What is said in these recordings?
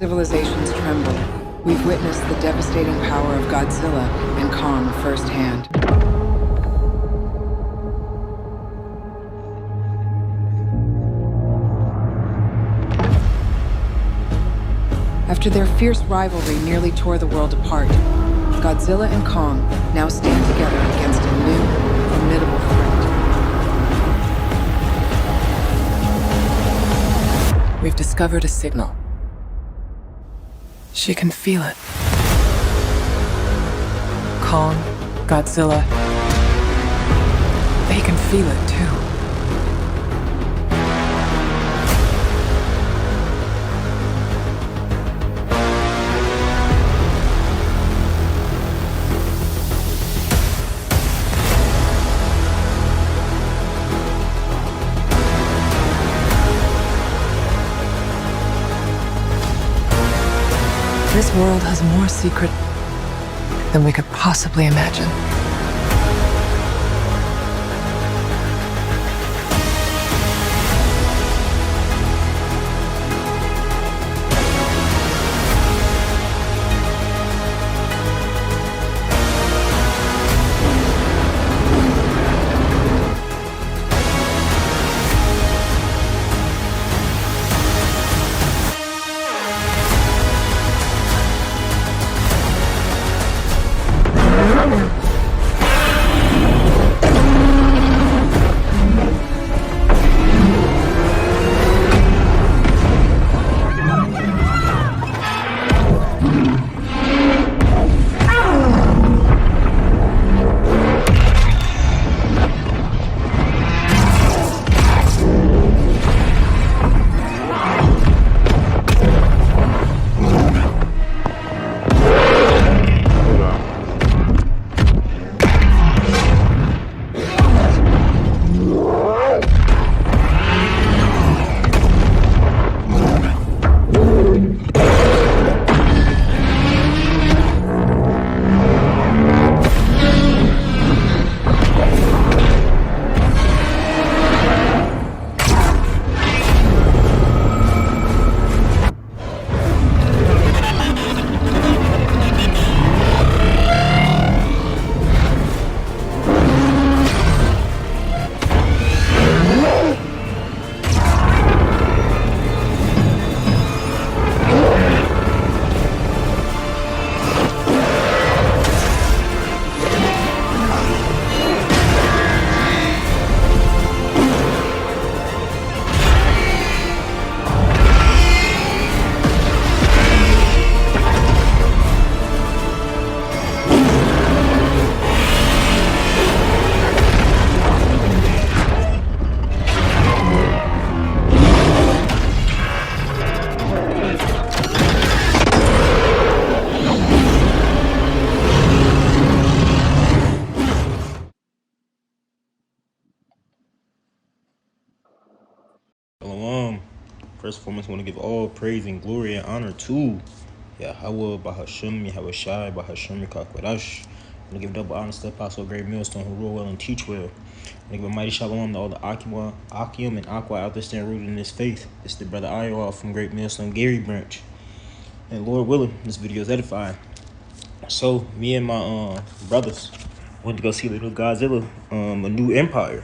Civilizations tremble. We've witnessed the devastating power of Godzilla and Kong firsthand. After their fierce rivalry nearly tore the world apart, Godzilla and Kong now stand together against a new, formidable threat. We've discovered a signal. She can feel it. Kong, Godzilla, they can feel it too. This world has more secret than we could possibly imagine. Shalom. First and foremost, I want to give all praise and glory and honor to Yahweh, Bahasham, Yahweh Shai, Bahasham, Yakakwadash. I want to give double honor to the Apostle Great Millstone who rule well and teach well. I want to give a mighty shalom to all the Akim and Aqua out there staying rooted in this faith. It's the brother Iowa from Great Millstone, Gary Branch. And Lord willing, this video is edifying. So, me and my brothers went to go see Little Godzilla, A New Empire.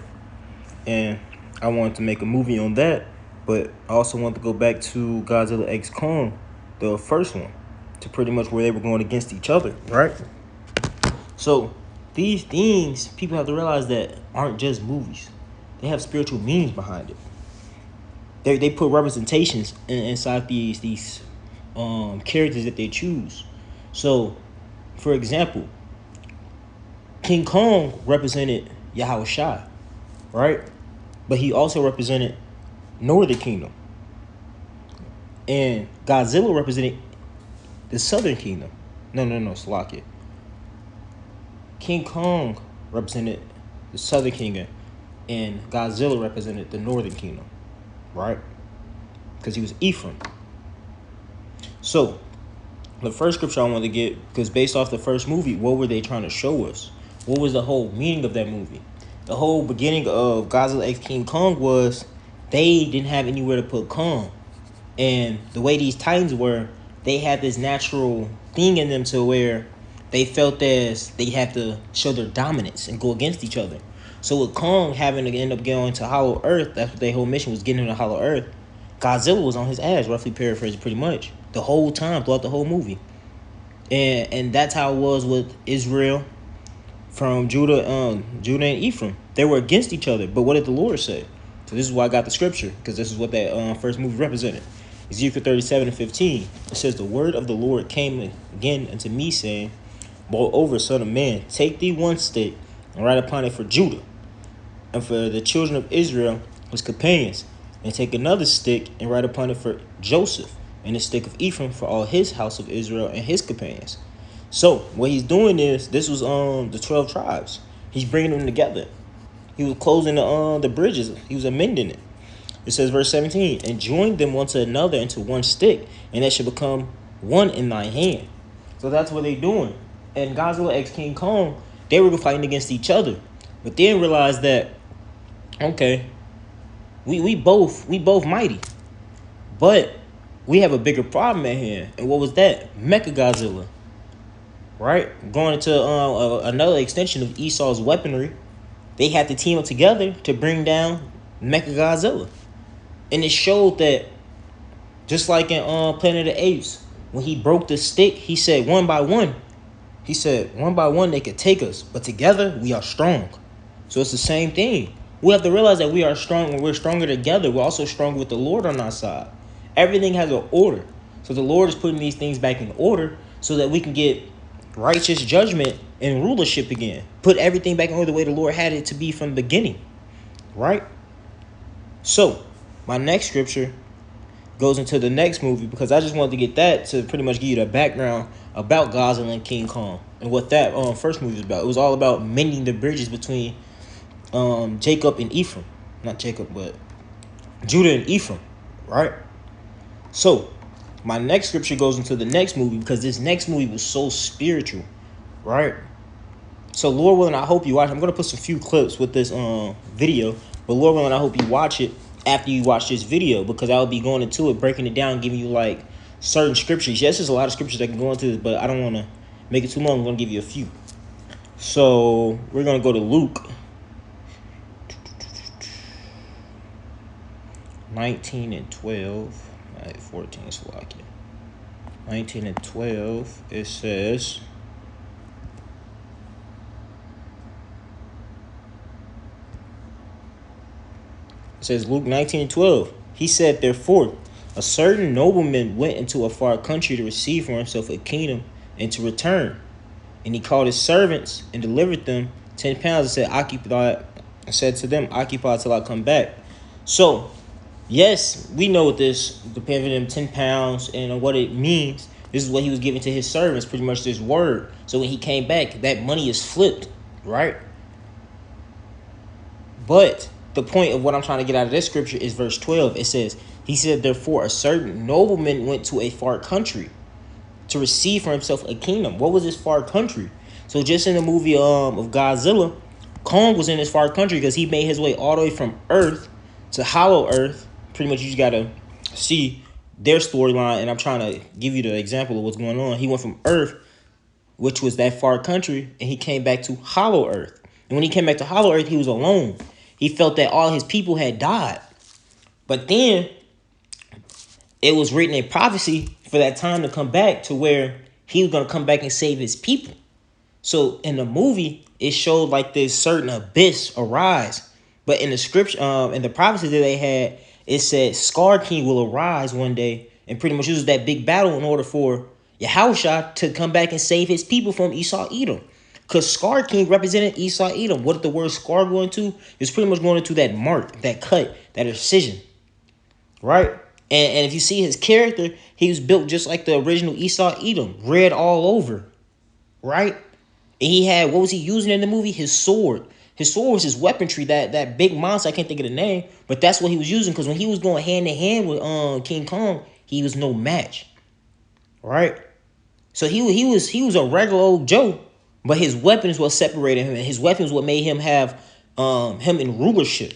And I wanted to make a movie on that, but I also wanted to go back to Godzilla X Kong, the first one, to pretty much where they were going against each other, right? So these things, people have to realize that aren't just movies. They have spiritual meanings behind it. They put representations inside these characters that they choose. So, for example, King Kong represented Yahweh Shai, right? But he also represented Northern Kingdom. And Godzilla represented the Southern Kingdom. No, Slovakia. King Kong represented the Southern Kingdom, and Godzilla represented the Northern Kingdom, right? Because he was Ephraim. So, the first scripture I wanted to get, because based off the first movie, what were they trying to show us? What was the whole meaning of that movie? The whole beginning of Godzilla X King Kong was they didn't have anywhere to put Kong. And the way these Titans were, they had this natural thing in them to where they felt as they have to show their dominance and go against each other. So with Kong having to end up going to Hollow Earth, that's what their whole mission was, getting him to Hollow Earth. Godzilla was on his ass, roughly paraphrased, pretty much the whole time throughout the whole movie, and that's how it was with Israel from Judah and Ephraim. They were against each other, but what did the Lord say? So this is why I got the scripture, because this is what that first movie represented. Ezekiel 37:15. It says, "The word of the Lord came again unto me, saying, Moreover, son of man, take thee one stick and write upon it for Judah, and for the children of Israel his companions, and take another stick and write upon it for Joseph, and the stick of Ephraim for all his house of Israel and his companions." So what he's doing is, this was the 12 tribes. He's bringing them together. He was closing the bridges. He was amending it. It says, verse 17, "And join them one to another into one stick, and that shall become one in thy hand." So that's what they're doing. And Godzilla x King Kong, they were fighting against each other, but then realized that, okay, we both mighty, but we have a bigger problem at hand. And what was that? Mechagodzilla, right? Going into another extension of Esau's weaponry. They had to team up together to bring down Mechagodzilla. And it showed that, just like in Planet of the Apes, when he broke the stick, he said one by one they could take us, but together we are strong. So it's the same thing. We have to realize that we are strong. When we're stronger together, we're also stronger with the Lord on our side. Everything has an order. So the Lord is putting these things back in order so that we can get righteous judgment and rulership again. Put everything back in order the way the Lord had it to be from the beginning. Right? So, my next scripture goes into the next movie, because I just wanted to get that to pretty much give you the background about Godzilla and King Kong and what that first movie was about. It was all about mending the bridges between Jacob and Ephraim. Not Jacob, but Judah and Ephraim, right? So, my next scripture goes into the next movie, because this next movie was so spiritual, right? So, Lord willing, I hope you watch. I'm going to put some few clips with this video, but Lord willing, I hope you watch it after you watch this video, because I'll be going into it, breaking it down, giving you like certain scriptures. Yes, there's a lot of scriptures that can go into this, but I don't want to make it too long. I'm going to give you a few. So, we're going to go to Luke 19 and 12. 14 is Slovakia. 19 and 12, it says, Luke 19 and 12. He said, "Therefore, a certain nobleman went into a far country to receive for himself a kingdom and to return. And he called his servants and delivered them 10 pounds and said to them, Occupy till I come back." So, yes, we know what this, the paying them 10 pounds and what it means. This is what he was giving to his servants, pretty much this word. So when he came back, that money is flipped, right? But the point of what I'm trying to get out of this scripture is verse 12. It says, he said, "Therefore, a certain nobleman went to a far country to receive for himself a kingdom." What was this far country? So just in the movie of Godzilla, Kong was in this far country because he made his way all the way from Earth to Hollow Earth. Pretty much you just got to see their storyline, and I'm trying to give you the example of what's going on. He went from Earth, which was that far country, and he came back to Hollow Earth. And when he came back to Hollow Earth, he was alone. He felt that all his people had died. But then it was written in prophecy for that time to come back to where he was going to come back and save his people. So in the movie, it showed like this certain abyss arise. But in the scripture, in the prophecy that they had, it said Scar King will arise one day and pretty much use that big battle in order for Yahushua to come back and save his people from Esau Edom. Because Scar King represented Esau Edom. What did the word scar go into? It's pretty much going into that mark, that cut, that incision. Right? And if you see his character, he was built just like the original Esau Edom. Red all over. Right? And he had, what was he using in the movie? His sword. His sword was his weaponry, that big monster. I can't think of the name. But that's what he was using. Because when he was going hand in hand with King Kong, he was no match. Right? So he was a regular old Joe. But his weapons what separated him. And his weapons what made him have him in rulership.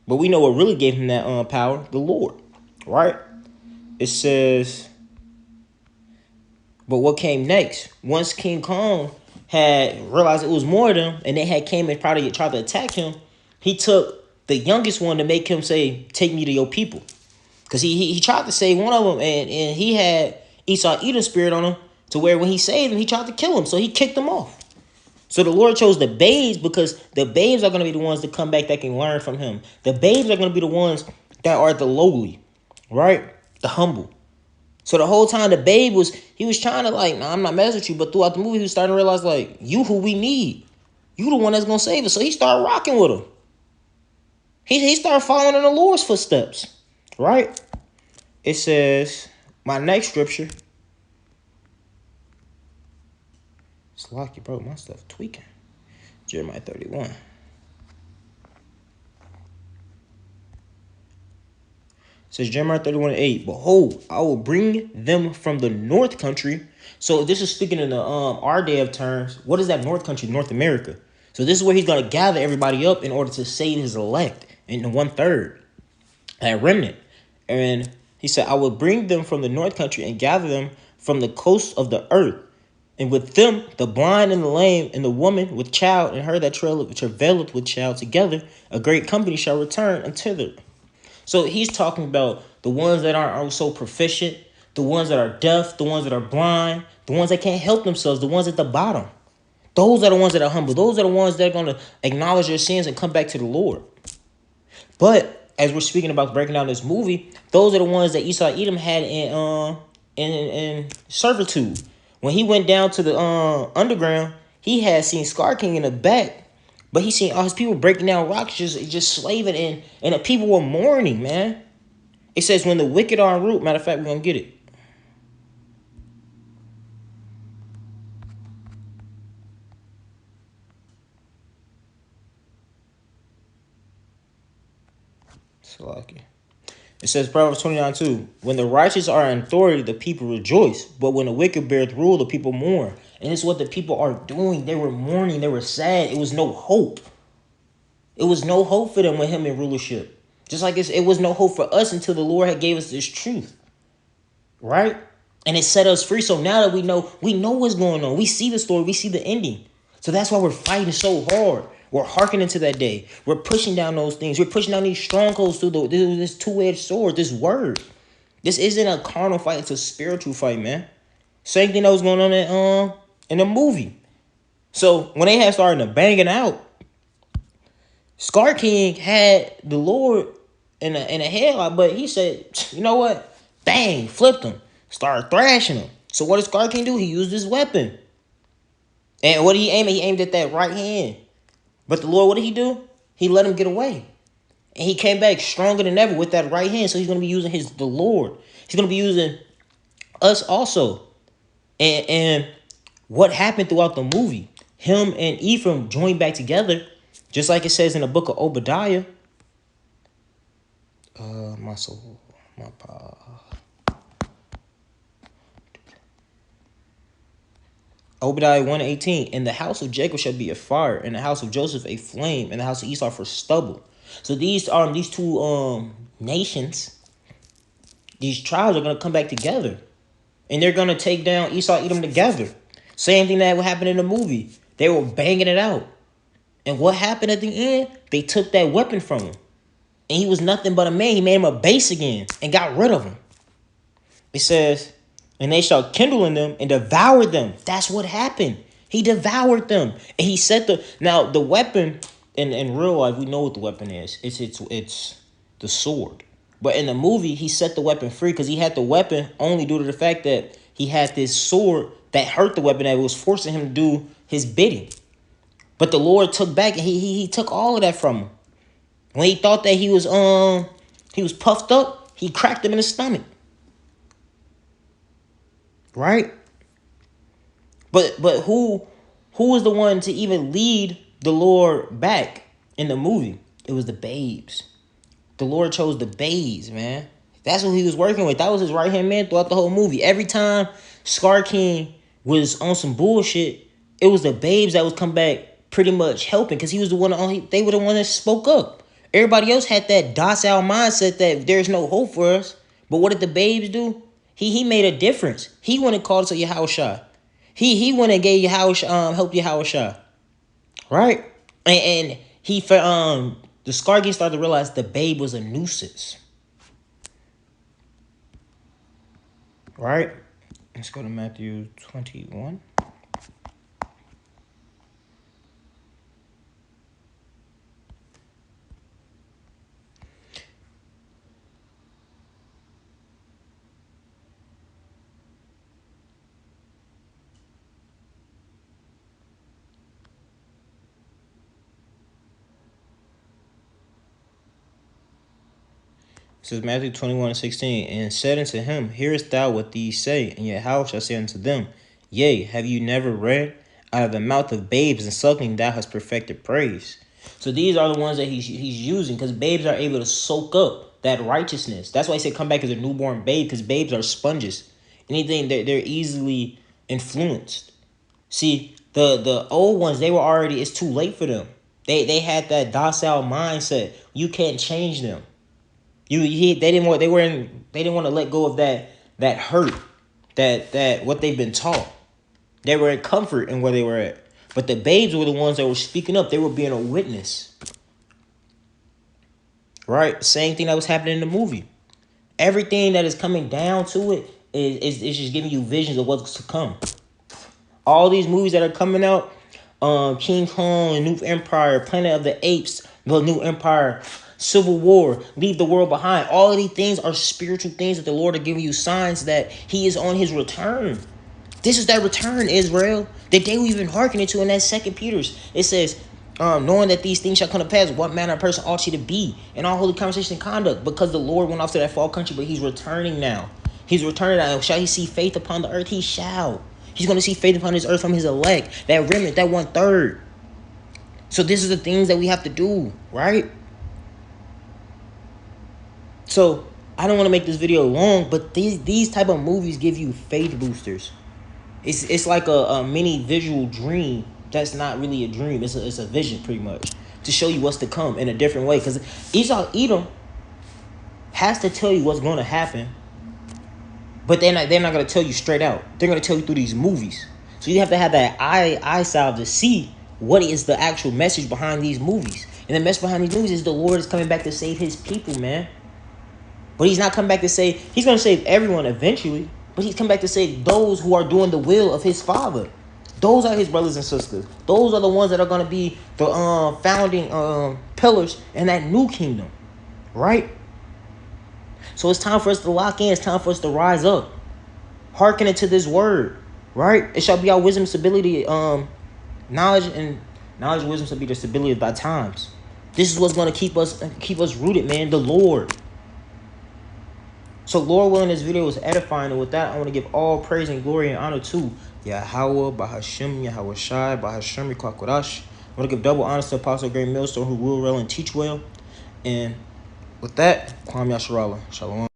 But we know what really gave him that power. The Lord. Right? It says, But what came next? Once King Kong had realized it was more of them, and they had came and probably tried to attack him, he took the youngest one to make him say, "Take me to your people," because he tried to save one of them, and he had Esau Edom spirit on him to where when he saved him, he tried to kill him, so he kicked him off. So the Lord chose the babes because the babes are going to be the ones that come back that can learn from him. The babes are going to be the ones that are the lowly, right? The humble. So the whole time the babe he was trying to like, nah, I'm not messing with you. But throughout the movie, he was starting to realize like, you who we need. You the one that's going to save us. So he started rocking with him. He started following in the Lord's footsteps, right? It says, my next scripture. It's lucky, bro. My stuff tweaking. Jeremiah 31. It says Jeremiah 31:8. Behold, I will bring them from the north country. So this is speaking in the our day of terms. What is that north country? North America. So this is where he's going to gather everybody up in order to save his elect in the 1/3, that remnant. And he said, I will bring them from the north country and gather them from the coast of the earth. And with them, the blind and the lame, and the woman with child, and her that travaileth with child together, a great company shall return unto them. So he's talking about the ones that aren't so proficient, the ones that are deaf, the ones that are blind, the ones that can't help themselves, the ones at the bottom. Those are the ones that are humble. Those are the ones that are going to acknowledge their sins and come back to the Lord. But as we're speaking about breaking down this movie, those are the ones that Esau Edom had in servitude. When he went down to the underground, he had seen Scar King in the back, but he seen all his people breaking down rocks, just slaving, and the people were mourning, man. It says when the wicked are en route. Matter of fact, we're gonna get it. Salaki. It says Proverbs 29:2. When the righteous are in authority, the people rejoice. But when the wicked beareth rule, the people mourn. And it's what the people are doing. They were mourning. They were sad. It was no hope. It was no hope for them with him in rulership. Just like it was no hope for us until the Lord had gave us this truth. Right? And it set us free. So now that we know what's going on. We see the story. We see the ending. So that's why we're fighting so hard. We're hearkening to that day. We're pushing down those things. We're pushing down these strongholds through this two-edged sword, this word. This isn't a carnal fight. It's a spiritual fight, man. Same thing that was going on in the movie. So when they had started to banging out, Scar King had the Lord in a headlock, but he said, you know what? Bang, flipped him. Started thrashing him. So what did Scar King do? He used his weapon. And what did he aim at? He aimed at that right hand. But the Lord, what did he do? He let him get away. And he came back stronger than ever with that right hand. So he's going to be using the Lord. He's going to be using us also. And what happened throughout the movie? Him and Ephraim joined back together. Just like it says in the book of Obadiah. My soul. My power. Obadiah 1:18, and the house of Jacob shall be a fire, and the house of Joseph a flame, and the house of Esau for stubble. So these two nations, these tribes are gonna come back together, and they're gonna take down Esau, Edom together. Same thing that happened in the movie. They were banging it out, and what happened at the end? They took that weapon from him, and he was nothing but a man. He made him a base again and got rid of him. It says, and they shall kindle in them and devour them. That's what happened. He devoured them. And he set the weapon in real life, we know what the weapon is. It's the sword. But in the movie, he set the weapon free because he had the weapon only due to the fact that he had this sword that hurt the weapon that was forcing him to do his bidding. But the Lord took back and he took all of that from him. When he thought that he was puffed up, he cracked him in the stomach. Right? But who was the one to even lead the Lord back in the movie? It was the babes. The Lord chose the babes, man. That's what he was working with. That was his right-hand man throughout the whole movie. Every time Scar King was on some bullshit, it was the babes that would come back pretty much helping because he was the one. They were the one that spoke up. Everybody else had that docile mindset that there's no hope for us. But what did the babes do? He made a difference. He went and called to Yahushua. He went and gave Yahushua, helped Yahushua. Right? And he the Scargian started to realize the babe was a nuisance. Right? Let's go to Matthew 21. It says Matthew 21:16, and said unto him, hearest thou what these say? And Yahweh shall say unto them, yea, have you never read? Out of the mouth of babes and suckling thou hast perfected praise. So these are the ones that he's using, because babes are able to soak up that righteousness. That's why he said come back as a newborn babe, because babes are sponges. Anything, they're easily influenced. See, the old ones, they were already, it's too late for them. They had that docile mindset. You can't change them. They didn't want to let go of that hurt, that what they've been taught. They were in comfort in where they were at. But the babes were the ones that were speaking up. They were being a witness. Right? Same thing that was happening in the movie. Everything that is coming down to it is just giving you visions of what's to come. All these movies that are coming out, King Kong, New Empire, Planet of the Apes, The New Empire, Civil War, Leave the World Behind. All of these things are spiritual things that the Lord are giving you signs that he is on his return. This is that return, Israel, that they we've been hearkening to in that 2 Peter's. It says, knowing that these things shall come to pass, what manner of person ought you to be in all holy conversation and conduct, because the Lord went off to that far country, but he's returning now. He's returning now. Shall he see faith upon the earth? He shall. He's going to see faith upon his earth from his elect, that remnant, that 1/3. So this is the things that we have to do, right? So I don't want to make this video long, but these type of movies give you faith boosters. It's like a mini visual dream that's not really a dream. It's a vision, pretty much, to show you what's to come in a different way. Because Esau Edom has to tell you what's going to happen, but they're not going to tell you straight out. They're going to tell you through these movies. So you have to have that eye salve to see what is the actual message behind these movies. And the message behind these movies is the Lord is coming back to save his people, man. But he's not coming back to save, he's going to save everyone eventually. But he's come back to save those who are doing the will of his Father. Those are his brothers and sisters. Those are the ones that are going to be the founding pillars in that new kingdom. Right? So it's time for us to lock in. It's time for us to rise up. Hearkening to this word. Right? It shall be our wisdom, stability, knowledge and wisdom shall be the stability of thy times. This is what's going to keep us rooted, man. The Lord. So Lord willing, this video was edifying, and with that, I want to give all praise and glory and honor to Yahweh, Bahashim, Yahweh Shai, Bahashim, Rikakwadash. I want to give double honor to Apostle Great Millstone, who will well and teach well. And with that, Kwam Yasharallah. Shalom.